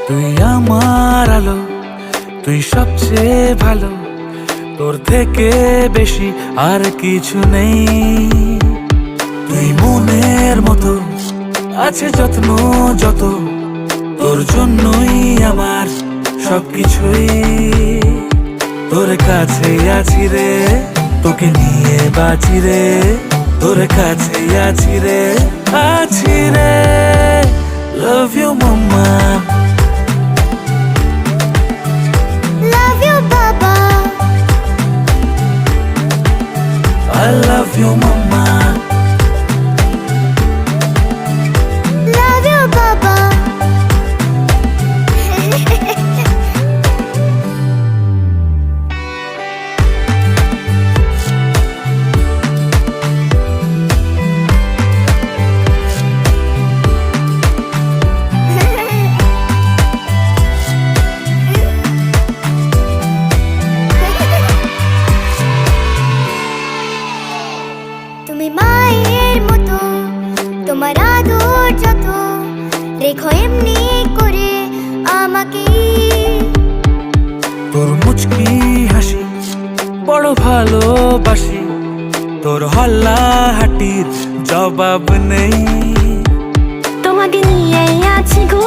তুই আমার আলো, তুই সবচেয়ে ভালো, তোর থেকে বেশি আর কিছু নেই। তুই মনের মতো আছে যত্ন যত, তোর জন্যই আমার সবকিছুই। তোর কাছে আছি রে, তোকে নিয়ে বাঁচি রে, তোর কাছে আছি রে, আছি রে। Love you mama, Love you, Baba. I love you mama. Love you, Baba. তুমি মায়ের মতো, তোমার আদর যত, রেখো এমনি করে আমাকে। তোর মুচকি হাসি বড় ভালোবাসি, তোর হল্লা হাটির জবাব নেই। তোমাকে নিয়ে আছি গো